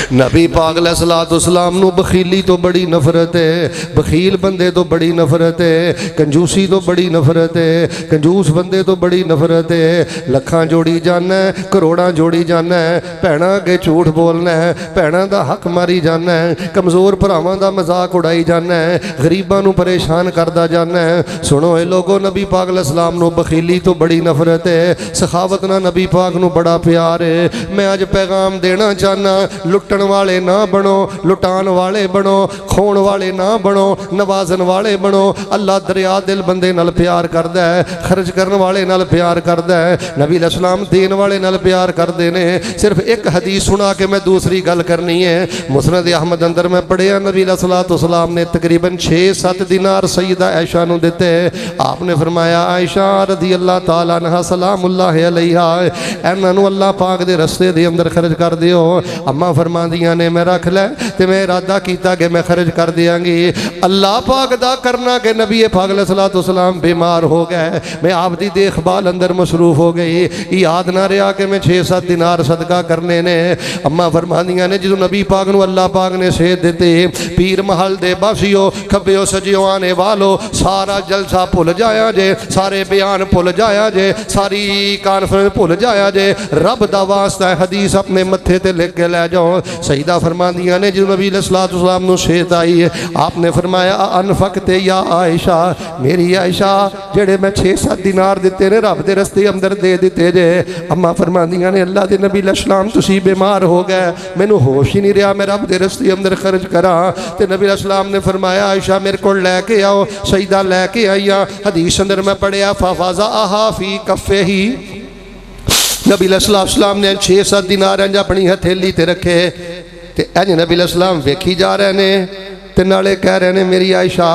नबी पाक अलैहिस्सलाम नूं बखीली तो बड़ी नफरत है, बखील बंदे तो बड़ी नफरत है, कंजूसी तो बड़ी नफरत है, कंजूस बंदे तो बड़ी नफरत है। लखां जोड़ी जाना है, करोड़ां जोड़ी जाना है, भैणां अगे झूठ बोलना है, भैणां दा हक मारी जाना है, कमज़ोर भरावां दा मजाक उड़ाई जाना है, गरीबां नूं परेशान करदा जाना है। सुनो ए लोगो, नबी पाक अलैहिस्सलाम नूं बखीली तो बड़ी नफरत है, सखावत नाल नबी पाक नूं बड़ा प्यार है। मैं अज पैगाम देना चाहना, लुटण वाले ना बनो, लुटान वाले बनो, खोण वाले ना बनो, नवाजन वाले बनो। अल्लाह दरिया दिल बंदे नाल प्यार करदा है, खर्च करने वाले नाल प्यार करदा है। नबी अलैहिस्सलाम देन वाले नाल प्यार करदे ने। सिर्फ एक हदीस सुना के मैं दूसरी गल करनी है। मुस्नद अहमद अंदर मैं पढ़िया, नबी अलैहिस्सलाम ने तकरीबन 6-7 दिनार सईदा आयशा नूं दिते। आपने फरमाया, आयशा रज़ी अल्लाह तआला अन्हा सलामुल्लाह अलैहा, इन्हां नूं अल्लाह पाक दे रस्ते दे अंदर खर्च कर दिओ। अम्मा फरमांदियां ने मैं रख लै ते मैं इरादा कीता कि मैं खर्च कर दियांगी। अल्लाह पाक दा करना कि नबी पाक अलैहिस्सलाम बीमार हो गए, मैं आप दी देखभाल अंदर मसरूफ हो गई। याद ना रहा कि मैं 6-7 दिनार सदका करने ने। अम्मा फरमांदियां ने जो नबी पाक नूं अल्लाह पाक ने सेहत दिती, पीर महल दे बासियो, खब्बियो सजियो आने वालो, सारा जलसा भुल जाया जे, सारे बयान भुल जाया जे, सारी कॉन्फ्रेंस भुल जाया जे, रब दा वास्ता हदीस अपने मत्थे ते लिख के लै जाओ। सईदा फरमांदियां ने जो नबी अलैहिस्सलाम नूं सेहत आई है, आपने फरमाया अनफकते या आयशा, मेरी आयशा जेड़े मैं 6-7 दिनार दिते ने रब दे रस्ते अंदर दे दिते जे। अम्मा फरमांदियां ने अल्लाह दे नबी अलैहिस्सलाम तुसी बीमार हो गए, मैनू होश ही नहीं रहा मैं रब दे रस्ते अंदर खर्च करा। ते नबी अलैहिस्सलाम ने फरमाया, आयशा मेरे को लैके आओ। सईदा लैके आईया। हदीस अंदर मैं पढ़िया, फवाजा आहा फी कफ़े ही, नबी अलैहिस्सलाम ने 6-7 दिनार इंज अपनी हथेली ते रखे ते इंज नबी अलैहिस्सलाम वेखी जा रहे ने ते नाले कह रहे ने, मेरी आयशा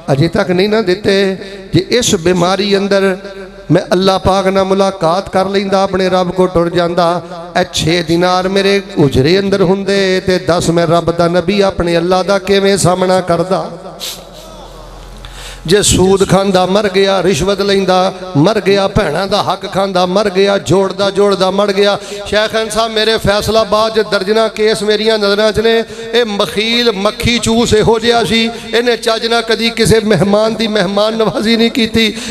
अजे तक नहीं ना दिते। जे इस बीमारी अंदर मैं अल्लाह पाक नाल मुलाकात कर लैंदा, अपने रब को टुर जांदा, 6 दिनार मेरे उजरे अंदर हुंदे ते 10 मैं रब दा नबी अपने अल्लाह दा किवें सामना करदा। जे सूद खांदा मर गया, रिश्वत लैंदा मर गया, भैणां दा हक खांदा मर गया, जोड़दा जोड़दा मर गया। शैखन साहब मेरे फैसलाबाद दर्जना केस मेरिया नज़रां च ने। ये मखील मक्खी चूस इहो जिहा सी, इन्हें चज ना कदी किसी मेहमान की मेहमान नवाजी नहीं की।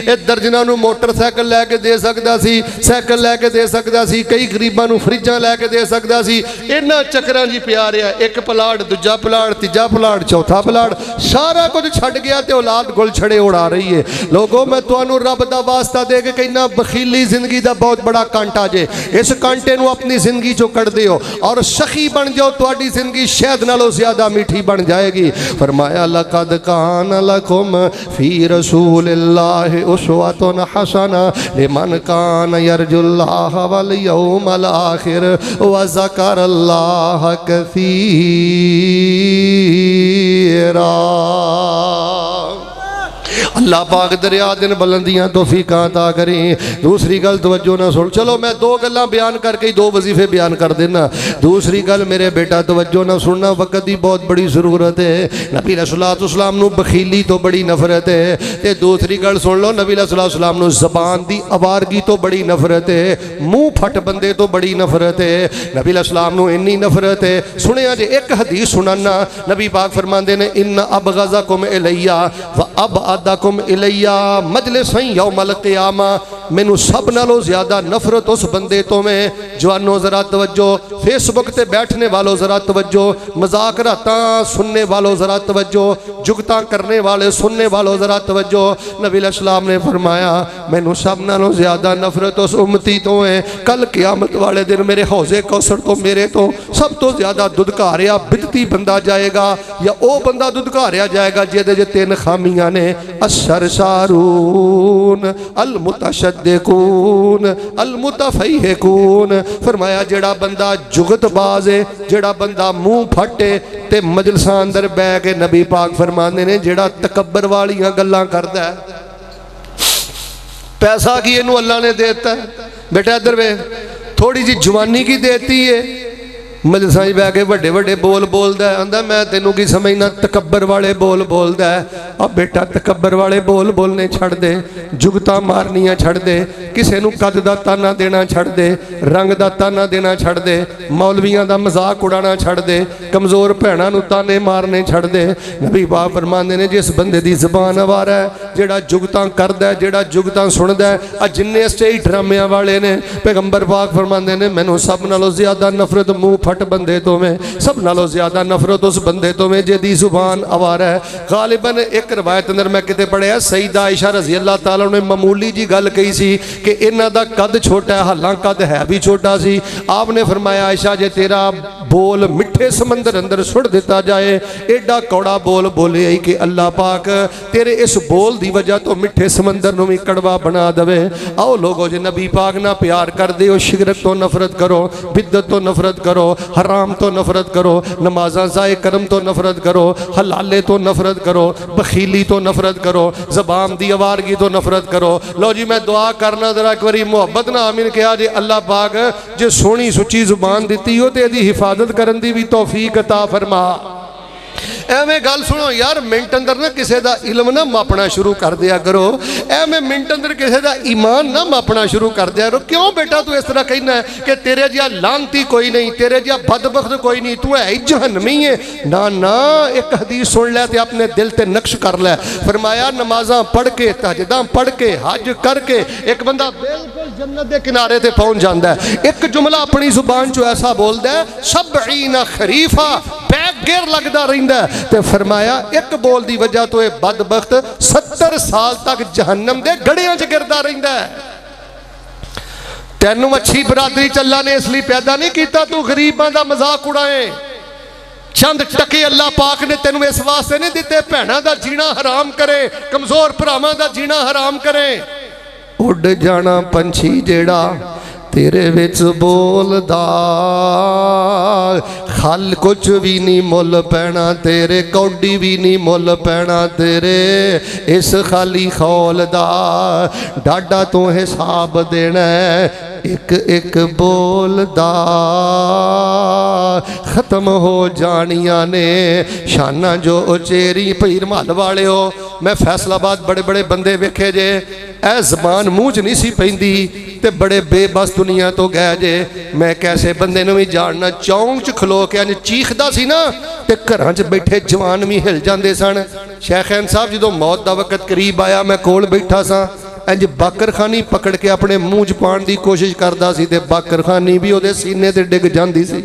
ये दर्जना नूं मोटरसाइकिल लैके दे सकदा सी, साइकिल लैके दे सकदा सी, कई गरीबां नूं फ्रिजां लैके दे सकदा सी। इन्हां चक्करां च पिया रहा, एक प्लाट दूजा प्लाट तीजा प्लाट चौथा प्लाट, सारा कुछ छड्ड गया ते औलाद गुल छड़े उड़ा रही है। लोगों मैं तुहानू रब दा वास्ता दे के कहना, बखीली जिंदगी दा बहुत बड़ा कांटा जे। इस कांटे नू अपनी जिंदगी चो कट दिओ और सखी बन जाओ, तुहाडी जिंदगी शहद नालों ज्यादा मीठी बन जाएगी। फरमाया लक़द कान लकुम फी रसूलिल्लाहि उस्वतुन हसना लिमन कान यरजुल्लाह वल यौमल आखिर व ज़करल्लाह कसीरा। अल्लाह पाक दरिया दिन बुलंदियां तौफीकां अता करें। दूसरी गल तवज्जो ना सुन, चलो मैं 2 गल्लां बयान करके 2 वजीफे बयान कर देना। दूसरी गल मेरे बेटा तवज्जो ना सुनना, वक्त की बहुत बड़ी ज़रूरत है। नबी अलैहिस्सलाम नूं बखीली तो बड़ी नफरत है। ते दूसरी गल सुन लो, नबी अलैहिस्सलाम नूं ज़बान दी आवारगी तो बड़ी नफरत है, मूँह फट बंदे तो बड़ी नफरत है। नबी अलैहिस्सलाम नूं इन्नी नफरत है, सुनिया जे एक हदीस सुनाना, नबी पाक फरमांदे ने, इन्ना अबग़ज़कुम इलैया व अबअदकुम इलैया मजलिसन यौमल क़ियामा, मैनू सब नालों ज्यादा नफरत उस बंदे तो मैं, जवानों जरा तवज्जो, फेसबुक ते बैठने वालों जरा तवज्जो, मजाक रातां सुनने वालों जरा तवज्जो, जुगतां करने वाले सुनने वालों जरा तवज्जो। नबी अलैहिस्सलाम ने फरमाया, मैनू सब नालों ज्यादा नफरत उस उम्मती तो है, कल क़यामत वाले दिन मेरे हौजे कौसर तो मेरे तो सब तो ज्यादा दुधकारिया बिदती बंदा जाएगा, या वो बंदा दुधकारिया जाएगा जिहदे च 3 खामियां ने, सरसारून अल मुतशद्दिकून अल मुतफहिकून। फरमाया जेड़ा बंदा जुगतबाज है, जेड़ा बंदा मुंह फटे ते मजलिसां अंदर बह के, नबी पाक फरमांदे ने जेड़ा तकब्बर वालियां गल्लां करदा है। पैसा की इनू अल्लाह ने देता है, बेटा इधर वे, थोड़ी जी जवानी की देती है, मजलिसां बह के वड्डे वड्डे बोल बोलदा है, आंदा मैं तेनू की समझना, तकब्बर वाले बोल बोलदा है। अब बेटा तकबर वाले बोल बोलने छड़ दे, जुगता मारनियां छड़ दे, किसी नूं कद दा ताना देना छड़ दे, रंग दा ताना देना छड़ दे, मौलवियां दा मजाक उड़ाना छड़ दे, कमज़ोर भैणां नूं ताने मारने छड़ दे। नबी पाक फरमांदे ने जिस बंदे दी ज़बान अवारा है, जिहड़ा जुगतां करदा है, जिहड़ा जुगतां सुनदा है, आ जिन्ने स्टेज ड्रामियां वाले ने, पैगंबर पाक फरमांदे ने मैनूं सब नालों ज़्यादा नफरत मुँह फट बंदे तो में, सब नालों ज़्यादा नफरत उस बंदे तो में जिहदी ज़ुबान अवारा है। गालिबन एक रवायत अंदर मैं किते पढ़िया, सईदा आयशा रज़ी अल्लाह तआला ने मामूली जी गल कही सी कि इन्हां दा कद छोटा है, हालां कद है भी छोटा सी। आपने फरमाया आयशा जे तेरा बोल मिठे समंदर अंदर सुट दिता जाए, एडा कौड़ा बोल बोले आई कि अल्लाह पाक तेरे इस बोल दी वजह तो मिठे समंदर नूं भी कड़वा बना दवे। आओ लोगो जे नबी पाक ना प्यार कर दे, शिरक तो नफरत करो, बिद्दत तो नफरत करो, हराम तो नफरत करो, नमाज़ां ज़ाए करम तो नफरत करो, हलाले तो नफरत करो, बखीली तो नफरत करो, ज़बान दी अवारगी तो नफरत करो। लो जी मैं दुआ करना जरा एक बारी मुहब्बत ना आमीन कहा जे अल्लाह पाक जे सोहनी सुची जुबान दी हो तो यदी हिफाजत करन दी भी तौफीक अता फरमा। एवें गल सुनो यार, मिनट अंदर ना किसी का इलम ना मापना शुरू कर दिया करो, एवें मिनट अंदर किसी का ईमान ना मापना शुरू कर दिया करो। क्यों बेटा तू इस तरह कहना है कि तेरे जिहा लानती कोई नहीं, तेरे जिहा बदबख्त कोई नहीं, तू है जहन्नमी है? ना ना, एक हदीस सुन लै तो अपने दिल ते नक्श कर लै। फरमाया नमाज़ां पढ़ के, तहज्जुदां पढ़ के, हज करके एक बंदा बिल्कुल जन्नत के किनारे ते पहुँच जाता है। एक जुमला अपनी जुबान चो ऐसा बोलता है, सबईना खरीफा, बैग गिर लगता रहिंदा है। ते फरमाया एक बोल दी वजह तो यह बदबख्त 70 साल तक जहन्नम दे गड़ियां च गिरदा रहिंदा है। तेनू अच्छी बरादरी चल्ला ने इसलिए पैदा नहीं किया तू गरीबां दा मजाक उड़ाए। चंद टके अल्लाह पाक ने तेनू इस वास्ते नहीं दिते भैणां दा जीना हराम करे, कमजोर भरावां दा जीना हराम करे। उड़ जाना पंछी जेड़ा तेरे विच बोलदा, खल कुछ भी नहीं मुल पैना तेरे, कौडी भी नहीं मुल पैना तेरे, इस खाली खौल दा डाडा तो हिसाब देना एक एक बोल दा। खत्म हो जानिया ने शाना जो उचेरी। भीर महल वाले हो, मैं फैसलाबाद बड़े बड़े बंदे वेखे जे, ए जबान मूँह च नहीं सी पैंदी ते बड़े बेबस दुनिया तो गए जे। मैं कैसे बंदे नूं भी जानना, चौंक च खलो के अंज चीखदा सी ना ते घरां च बैठे जवान भी हिल जाते सन। शैखैन साहब जो मौत का वक्त करीब आया, मैं कोल बैठा सा, इंज बाकरखानी पकड़ के अपने मूँह च पाने की कोशिश करता सी ते बाकरखानी भी उहदे सीने ते डिग जाती सी।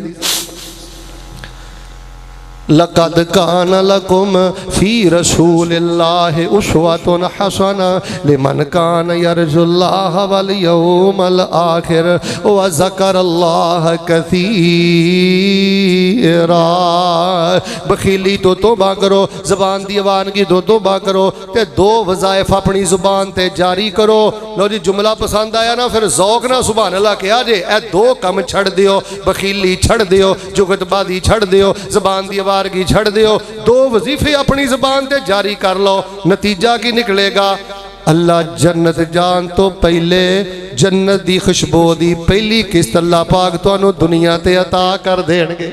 लक़द कान लकुम फी रसूलिल्लाहि उस्वतुन हसना लिमन कान यरजुल्लाह वल यौमल आखिर व ज़करल्लाह कसीरा। बखीली तो तौबा करो, ज़बान दी अवानगी तो तौबा करो, ते दो वज़ाइफ अपनी ज़ुबान ते जारी करो। लो जी जुमला पसंद आया ना, फिर ज़ौक ना सुभान अल्लाह कहा जे, ए दो कम छड़ दियो, बखीली छड़ दियो, जुगतबाजी छड़ दियो, ज़बान दी की छड़ दियो, दो वजीफे अपनी जुबान ते जारी कर लो। नतीजा की निकलेगा? अल्लाह जन्नत जान तो पहले जन्नत दी खुशबू दी पहली किस्त अल्लाह पाक तुहानू दुनिया ते अता कर देणगे।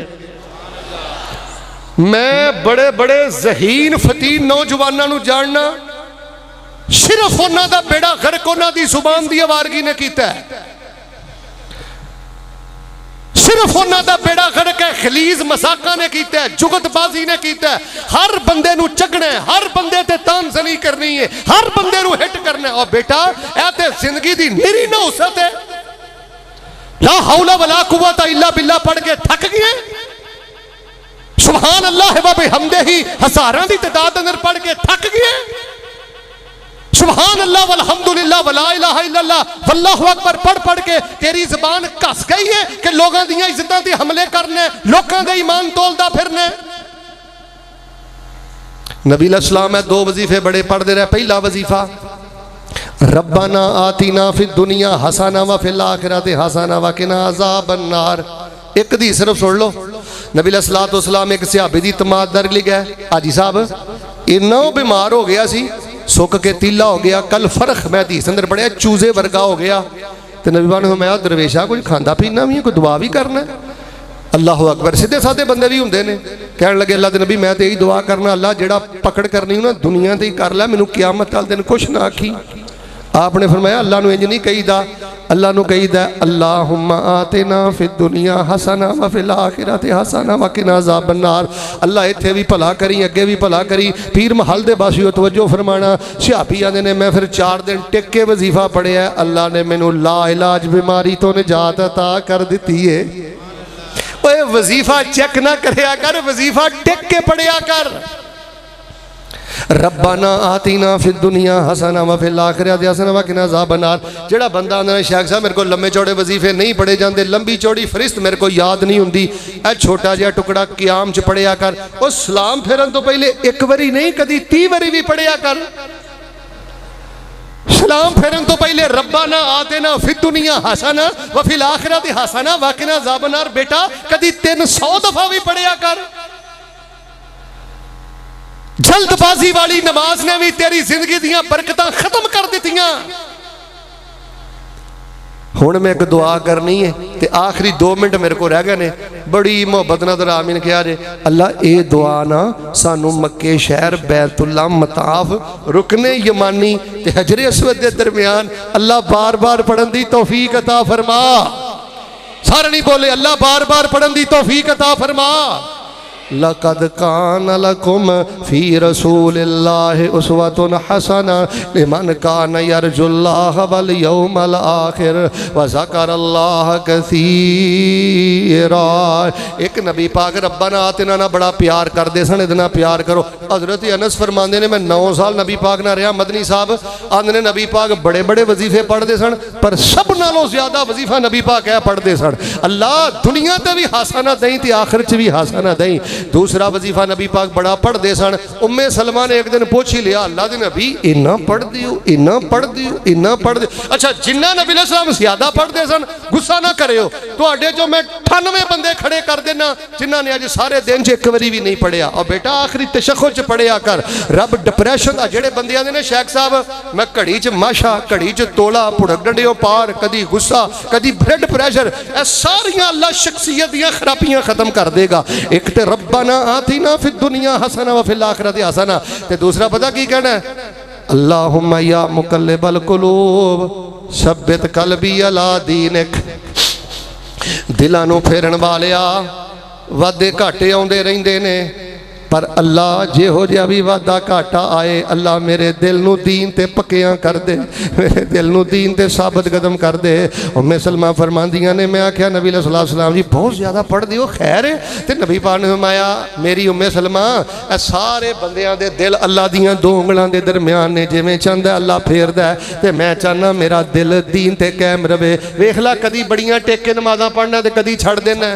मैं बड़े बड़े ज़हीन फतीन नौजवानों नू जानना, सिर्फ उन्हां दा बेड़ा गर्क उन्हां दी जुबान दी अवारगी ने कीता है। सिर्फ उन्हां दा बेड़ा गर्क है, खलीज मसाका ने कीता है, जुगतबाजी ने कीता है। हर बंदे नू चगना है, हर बंदे ते तानजनी करनी है, हर बंदे नू हिट करना है। और बेटा ए ते जिंदगी दी निरी नौसत है। ला हौला वला कुव्वता इल्ला बिल्लाह पढ़ के थक गए, सुभान अल्लाह व बिहम्दिही हजारां दी तादाद अंदर पढ़ के थक गए। सुभान अल्लाह वल्हम्दुलिल्लाह वला इलाहा इल्लल्लाह वल्लाहु अकबर पढ़ पढ़ के तेरी ज़बान घस गई है कि लोगों दी इज्जतां ते हमले करने, लोगों दे ईमान तोलदा फिरने। नबी अलैहिस्सलाम है दो वजीफे बड़े पढ़ते रहे। पहला वजीफा रब्बाना आतिना फिद दुनिया हसना व फिल आखिरति हसना व किना अज़ाबन नार। एक दी सिर्फ सुन लो। नबी अलैहिस्सलाम एक सहाबी दी तमाद दर ले गए। हाजी साहब इन्ना बीमार हो गया सी, सुक के तीला हो गया। कल फर्क मैं हदीस अंदर पढ़िया, चूजे वर्गा हो गया। तो नबी ने फरमाया दरवेशा कुछ खांदा पीना भी है, कोई दुआ भी करना है। अल्लाह अकबर। सीधे साधे बंदे भी होंगे ने, कहन लगे अल्लाह के नबी मैं तो यही दुआ करना, अल्लाह जेड़ा पकड़ करनी ना दुनिया ते ही कर लै, मैनू क़यामत वाले दिन कुछ ना आखी। आपने फरमाया अल्लाह नू इंज नहीं कहीदा, अल्लाह नू कहीदा अल्लाहुम्मा आतिना फिद दुनिया हसना व फिल आखिरति हसना व किना अज़ाबन नार। अल्लाह इत्थे भी भला करी, अगे भी भला करी। पीर महल दे बासियो तवज्जो फरमाना, सिहाबी आंदे ने मैं फिर 4 दिन टिक के वजीफा पढ़िया, अल्लाह ने मैनू ला इलाज बीमारी तो निजात अता कर दी है। ओए वजीफा चेक ना करया कर, वजीफा टिक के पढ़िया कर। रब्बाना आतीना फिद दुनिया हसना व फिल आखिरति हसना व किना अज़ाबन नार। जेड़ा बंदा आंदा है शेख साहब मेरे को लम्बे चौड़े वजीफे नहीं पढ़े जाते, लंबी चौड़ी फरिश्त मेरे को याद नहीं हुंदी, ए छोटा जिहा टुकड़ा क़याम च पढ़िया कर। ओ सलाम फेरन तो पहले एक बारी नहीं कदी 30 बारी भी पढ़िया कर। सलाम फेरन तो पहले रब्बाना आतिना फिद दुनिया हसना व फिल आखिरति हसना व किना अज़ाबन नार बेटा कदी 300 दफा भी पढ़िया कर। जल्दबाजी वाली नमाज ने भी तेरी जिंदगी दियां बरकतां खत्म कर दित्तियां। हुण मैं एक दुआ करनी है ते आखिरी 2 मिनट मेरे को रह गए ने, बड़ी मुहब्बत नाल आमीन कहा जे। अल्लाह ये दुआ ना सानू मक्के शहर बैतुल्ला मताफ रुकने यमानी ते हजरे अस्वद के दरमियान अल्लाह बार बार पढ़न दी तौफीक अता फरमा। सारे नहीं बोले अल्लाह बार बार पढ़न दी तौफीक अता फरमा। लक़द कान लकुम फी रसूलिल्लाहि उस्वतुन हसना लिमन कान यरजुल्लाह वल यौमल आखिर व ज़करल्लाह कसीरा। एक नबी पाक रब्बाना आतिना ना बड़ा प्यार करते सन, इतना प्यार करो। हज़रत अनस फरमाते ने मैं 9 साल नबी पाक ना रहा। मदनी साहब आंदे ने नबी पाक बड़े बड़े वजीफे पढ़ते सन, पर सब नालों ज्यादा वजीफा नबी पाक है पढ़ते सन, अल्लाह दुनिया ते भी हासा दई ते आखिरत च भी हासा दई। दूसरा वजीफा नबी पाक बड़ा पढ़ते सन। उम्मे सलमा ने एक दिन पूछ ही लिया अल्लाह के नबी इन्ना पढ़ दियो, इन्ना पढ़ दियो, इन्ना पढ़ दियो। अच्छा जिन्ना नबी अलैहिस्सलाम ज्यादा पढ़ते सन गुस्सा ना करियो, तुहाडे जो मैं 98 बंदे खड़े कर देना जिन्होंने अज सारे दिन च एक बारी भी नहीं पढ़िया। और बेटा आखिरी तशक्कुर च पढ़िया कर। रब डिप्रेशन का जेड़े बंदे आंदे ने शेख साहब मैं घड़ी च माशा घड़ी च तोला भुड़क डंडियों पार, कदी गुस्सा कदी ब्लड प्रेशर, ए सारियां अल्लाह शख्सियत दियां खराबियां खत्म कर देगा। एक ते रब्बाना आतिना फिद दुनिया हसना व फिल आखिरति हसना, ते दूसरा पता की कहना है अल्लाहुम्मा या मुकल्लिबल कुलूब सब्बित कल्बी अला दीनिक। दिलां नूं फेरन वालिया वादे घाटे आउंदे रहिंदे ने, पर अल्लाह जिहो जिहा भी वादा घाटा आए अल्लाह मेरे दिल नूं दीन ते पक्कियां कर दे, मेरे दिल नूं दीन ते साबित कदम कर दे। उम्मे सलमा फरमांदियां ने मैं आख्या नबी अलैहि सलाम जी बहुत ज़्यादा पढ़दे हो, खैर है? ते नबी पाक ने फरमाया मेरी उम्मे सलमा ए सारे बंदियां दे दिल अल्लाह दियां 2 उंगलां दे दरम्यान ने, जिवें चाहंदा अल्लाह फेरदा है ते मैं चाहना मेरा दिल दीन ते कायम रवे। वेख ला कदी बड़ियां टेके नमाज़ां पढ़ना ते कदी छड़ देना।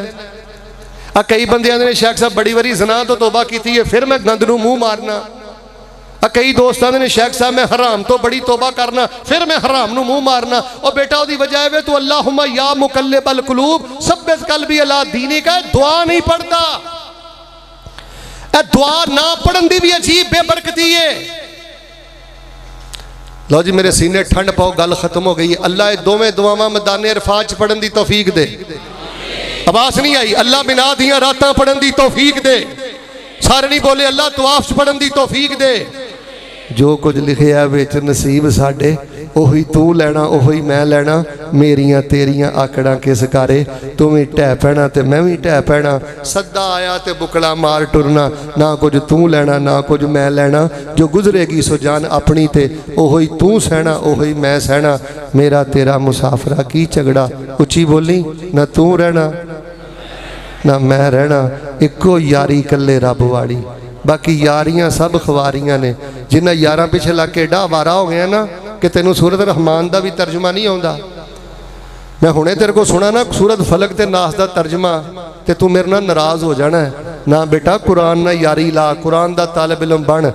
कई बंदे ने शेख साहब बड़ी बारी ज़ना तो तौबा की है फिर मैं गंद नूं मूँह मारना। कई दोस्त ने शेख साहब मैं हराम तो बड़ी तौबा करना फिर मैं हराम नूं मूँह मारना। और बेटा उसकी वजह है तो अल्लाहुम्मा या मुकल्लिबल कुलूब सब्बित कल्बी अला दीनिक दुआ नहीं पढ़ता। दुआ ना पढ़न दी भी अजीब बेबरकती है। लो जी मेरे सीने ठंड पाओ, गल खत्म हो गई। अल्लाह दोवें दुआवां मैदाने अरफात च पढ़न दी तौफीक दे। आवाज नहीं आई। अल्लाह बिना दियां रातां पढ़न दी तौफीक दे। सारे नहीं बोले अल्लाह तवाफ पढ़न दी तौफीक दे। जो कुछ लिखिया विच नसीब साडे ओही तू लैना ओही मैं लैना, मेरियां तेरियां आकड़ां किस कारे, तू भी ढह पैना ते मैं भी ढह पैना। सद्दा आया ते बुकड़ा मार टुरना, ना कुछ तू लैना ना कुछ मैं लैना। जो गुजरेगी सो जान अपनी ते ओही तू सहना ओही मैं सहना। मेरा तेरा मुसाफरा की झगड़ा, उच्ची बोली ना तू रहना ना मैं रहना, इको यारी कल्ले रब वाली। बाकी यारियां सब खवारियां ने। जिन्हें यारां पिछे लग के एडा वारा हो गया ना कि तेनों सूरत रहमान का भी तर्जमा नहीं आता। मैं हुणे तेरे को सुना ना सूरत फलक ते नास का तर्जमा ते तू मेरे नाल नाराज हो जाना है ना। बेटा कुरान ना यारी ला, कुरान का तालिब इल्म बन।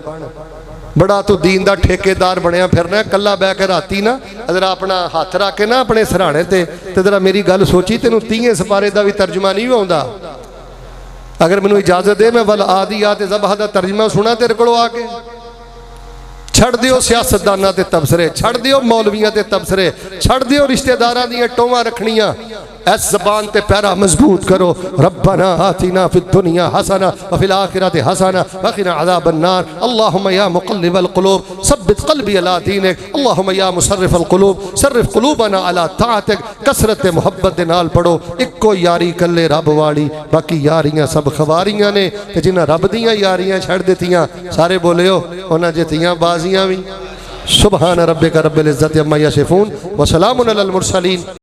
बड़ा तू दीन का ठेकेदार बनया फिरना। कला बह के राती ना अगर अपना हाथ रख के ना अपने सराहने ते जरा मेरी गल सोची तेनों 30 सपारे का भी तर्जमा नहीं आता। अगर मैनू इजाजत दे मैं वल आदियात ज़बह दा तर्जमा सुना तेरे को आके छड़ दिओ सियासतदानां ते तबसरे, छड़ दिओ मौलवियां ते तबसरे, छड़ दिओ रिश्तेदारां दीयां टोवां रखनियां। इस ज़बान ते पैरा मजबूत करो। रब्बना आतिना फिद दुनिया हसना व फिल आखिरति हसना व क़िना अज़ाबन नार। अल्लाहुम्मा या मुक़ल्लिबल क़ुलूब सब्बित क़ल्बी अला दीनिक। अल्लाहुम्मा या मुसर्रिफ़ल क़ुलूब सर्रिफ़ क़ुलूबना अला ताअतिक। कसरत मुहब्बत दे नाल पढ़ो। इक्को यारी कल्ले रब वाली, बाकी यारियां सब खवारियां ने। ते जिन्हां रब दियां यारियां छड़ दित्तियां, सारे बोलियो उन्हां जित्तियां बाजियां भी। सुबहान रब्बिका रब्बिल इज़्ज़ति अम्मा यसिफ़ून व सलामुन अलल मुरसलीन।